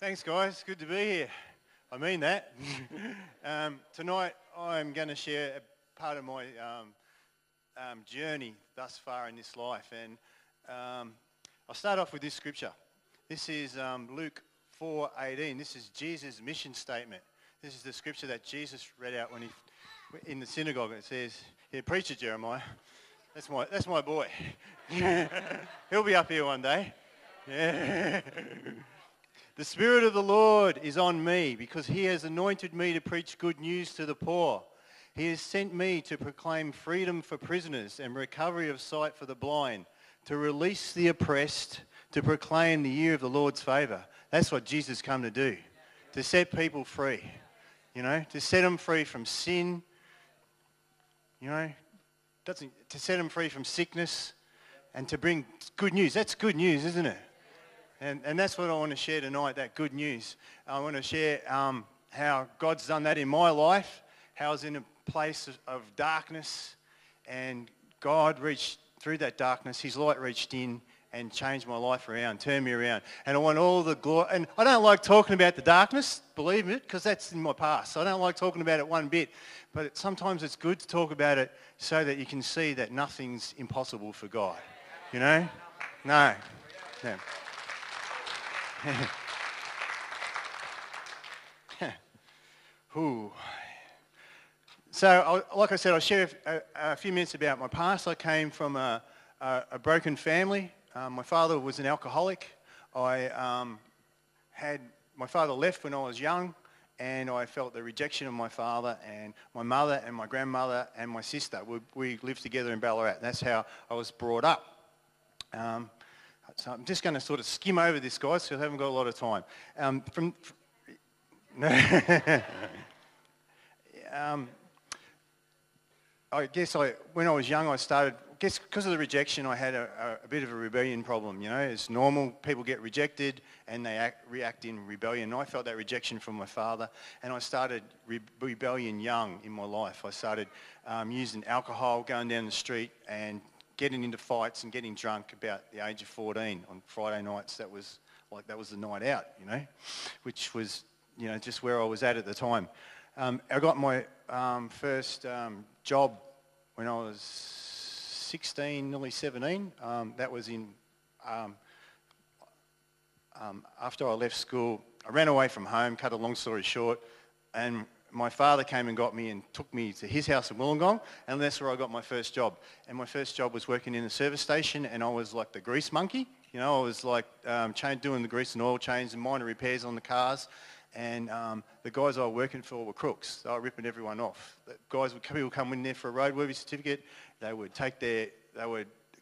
Thanks, guys. Good to be here. I mean that. Tonight, I'm going to share a part of my journey thus far in this life. And I'll start off with this scripture. This is Luke 4:18. This is Jesus' mission statement. This is the scripture that Jesus read out when he in the synagogue. It says, "Here, preach it, Jeremiah." That's my boy. He'll be up here one day. Yeah. The Spirit of the Lord is on me because he has anointed me to preach good news to the poor. He has sent me to proclaim freedom for prisoners and recovery of sight for the blind, to release the oppressed, to proclaim the year of the Lord's favour. That's what Jesus come to do, to set people free, to set them free from sin, to set them free from sickness and to bring good news. That's good news, isn't it? And that's what I want to share tonight, that good news. I want to share how God's done that in my life, how I was in a place of darkness, and God reached through that darkness, his light reached in and changed my life around, turned me around. And I want all the glory. And I don't like talking about the darkness, believe me, because that's in my past. I don't like talking about it one bit. But sometimes it's good to talk about it so that you can see that nothing's impossible for God. No. So, like I said, I'll share a few minutes about my past. I came from a broken family. My father was an alcoholic. My father left when I was young, and I felt the rejection of my father and my mother and my grandmother and my sister. We lived together in Ballarat. That's how I was brought up. So I'm just going to sort of skim over this, guys, because I haven't got a lot of time. I guess when I was young, I started, because of the rejection, I had a bit of a rebellion problem. It's normal. People get rejected and they react in rebellion. And I felt that rejection from my father, and I started rebellion young in my life. I started using alcohol, going down the street and getting into fights and getting drunk about the age of 14 on Friday nights. That was the night out, which was, just where I was at the time. I got my first job when I was 16, nearly 17. That was in, after I left school, I ran away from home, cut a long story short, and my father came and got me and took me to his house in Wollongong, and that's where I got my first job. And my first job was working in a service station, and I was like the grease monkey. I was like doing the grease and oil change and minor repairs on the cars. And the guys I was working for were crooks. They were ripping everyone off. People would come in there for a roadworthy certificate. They would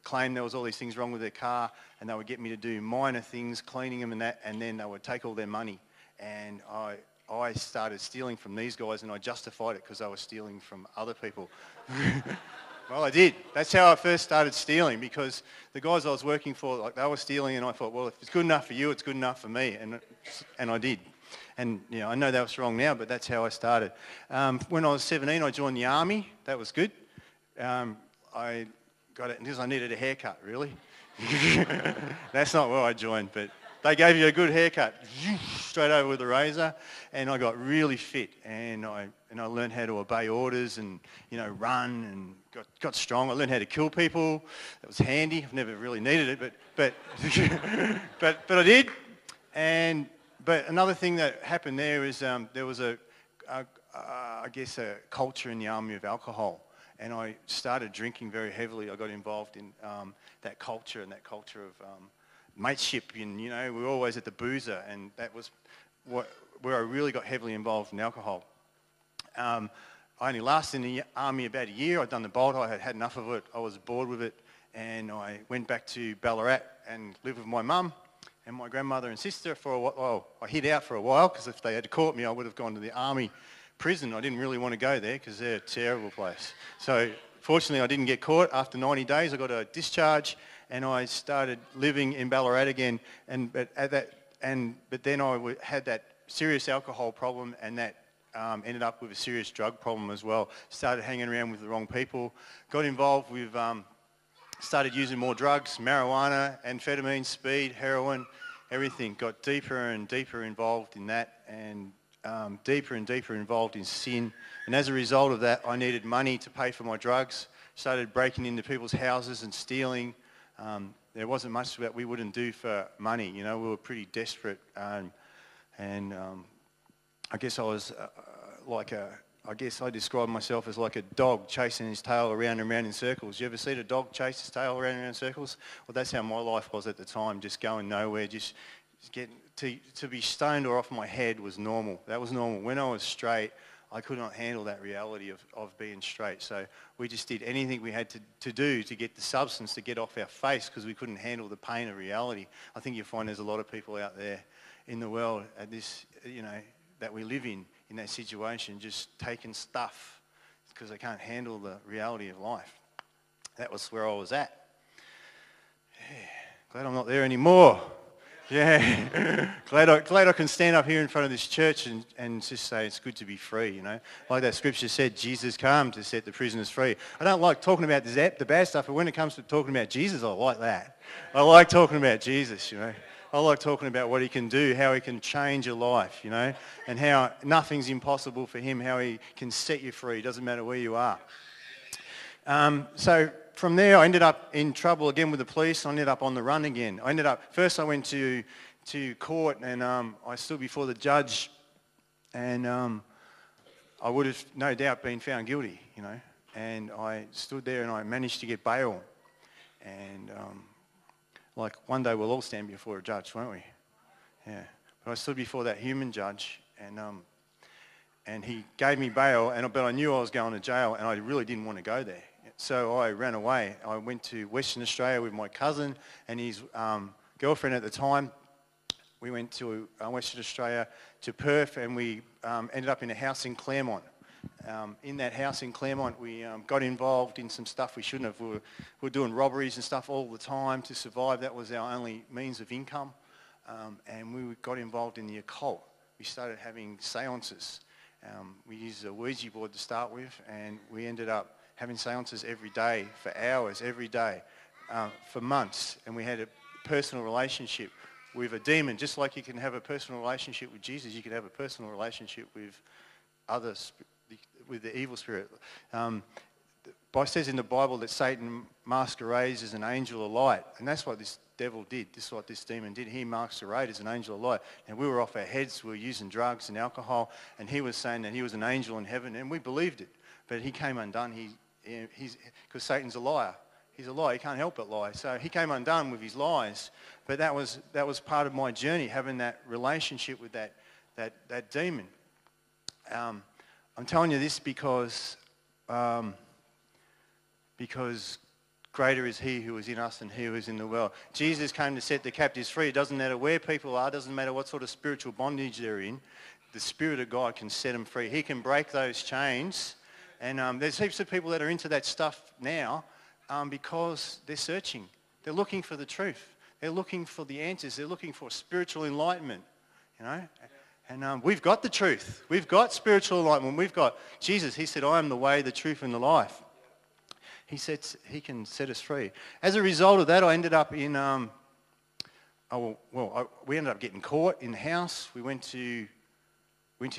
claim there was all these things wrong with their car, and they would get me to do minor things, cleaning them and that, and then they would take all their money. And I started stealing from these guys, and I justified it because I was stealing from other people. Well, I did. That's how I first started stealing, because the guys I was working for, they were stealing, and I thought, well, if it's good enough for you, it's good enough for me, and I did. And I know that was wrong now, but that's how I started. When I was 17, I joined the army. That was good. I got it because I needed a haircut, really. That's not where I joined, but they gave you a good haircut, straight over with a razor, and I got really fit, and I learned how to obey orders and run, and got strong. I learned how to kill people. That was handy. I've never really needed it, but I did. But another thing that happened there is there was a culture in the army of alcohol, and I started drinking very heavily. I got involved in that culture of mateship, and we were always at the boozer, and that was where I really got heavily involved in alcohol. I only lasted in the army about a year. I'd done the bolt. I had had enough of it. I was bored with it, and I went back to Ballarat and lived with my mum and my grandmother and sister for a while. Well, I hid out for a while, because if they had caught me, I would have gone to the army prison. I didn't really want to go there because they're a terrible place. So fortunately, I didn't get caught. After 90 days, I got a discharge, and I started living in Ballarat again. But then I had that serious alcohol problem, and that ended up with a serious drug problem as well. Started hanging around with the wrong people. Got involved with started using more drugs, marijuana, amphetamine, speed, heroin, everything. Got deeper and deeper involved in that, and deeper and deeper involved in sin. And as a result of that, I needed money to pay for my drugs. Started breaking into people's houses and stealing. There wasn't much that we wouldn't do for money. You know, we were pretty desperate. And I guess I was I describe myself as like a dog chasing his tail around and around in circles. You ever seen a dog chase his tail around and around in circles? Well, that's how my life was at the time, just going nowhere, just getting to be stoned or off my head was normal. That was normal. When I was straight, I could not handle that reality of being straight. So we just did anything we had to do to get the substance to get off our face because we couldn't handle the pain of reality. I think you'll find there's a lot of people out there in the world at this, you know, that we live in that situation, just taking stuff because they can't handle the reality of life. That was where I was at. Yeah. Glad I'm not there anymore. Yeah. glad I can stand up here in front of this church and just say it's good to be free, you know. Like that scripture said, Jesus came to set the prisoners free. I don't like talking about the bad stuff, but when it comes to talking about Jesus, I like that. I like talking about Jesus, you know. I like talking about what he can do, how he can change your life, you know, and how nothing's impossible for him, how he can set you free. It doesn't matter where you are. So from there, I ended up in trouble again with the police. I ended up on the run again. First I went to court and I stood before the judge and I would have no doubt been found guilty, you know, and I stood there and I managed to get bail and like one day we'll all stand before a judge, won't we? Yeah. But I stood before that human judge and he gave me bail, but I knew I was going to jail and I really didn't want to go there. So I ran away. I went to Western Australia with my cousin and his girlfriend at the time. We went to Western Australia to Perth and we ended up in a house in Claremont. In that house in Claremont, we got involved in some stuff we shouldn't have. We were doing robberies and stuff all the time to survive. That was our only means of income. And we got involved in the occult. We started having seances. We used a Ouija board to start with, and we ended up having seances every day, for hours, every day, for months. And we had a personal relationship with a demon. Just like you can have a personal relationship with Jesus, you can have a personal relationship with others, with the evil spirit. It says in the Bible that Satan masquerades as an angel of light, and that's what this devil did. This is what this demon did. He masqueraded as an angel of light, and we were off our heads. We were using drugs and alcohol, and he was saying that he was an angel in heaven, and we believed it. But he came undone. Because Satan's a liar. He's a liar. He can't help but lie. So he came undone with his lies. But that was part of my journey, having that relationship with that demon. I'm telling you this because greater is he who is in us than he who is in the world. Jesus came to set the captives free. It doesn't matter where people are. It doesn't matter what sort of spiritual bondage they're in. The Spirit of God can set them free. He can break those chains. And there's heaps of people that are into that stuff now because they're searching. They're looking for the truth. They're looking for the answers. They're looking for spiritual enlightenment, you know. And we've got the truth. We've got spiritual enlightenment. We've got Jesus. He said, I am the way, the truth, and the life. He said he can set us free. As a result of that, I ended up in, we ended up getting caught in the house. We went to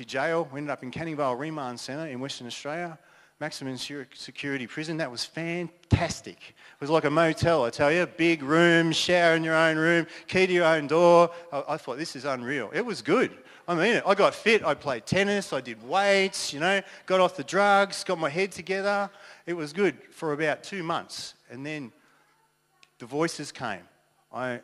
jail. We ended up in Canning Vale Remand Centre in Western Australia. Maximum security prison. That was fantastic. It was like a motel, I tell you. Big room, shower in your own room, key to your own door. I thought, this is unreal. It was good. I mean, I got fit. I played tennis. I did weights, you know, got off the drugs, got my head together. It was good for about 2 months. And then the voices came. I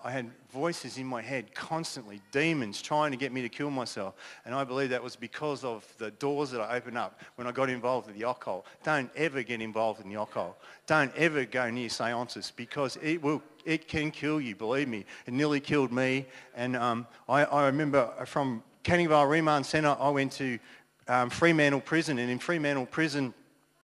had voices in my head constantly, demons trying to get me to kill myself. And I believe that was because of the doors that I opened up when I got involved with the occult. Don't ever get involved in the occult. Don't ever go near seances because it can kill you, believe me. It nearly killed me. And I remember from Canning Vale Remand Centre, I went to Fremantle Prison. And in Fremantle Prison,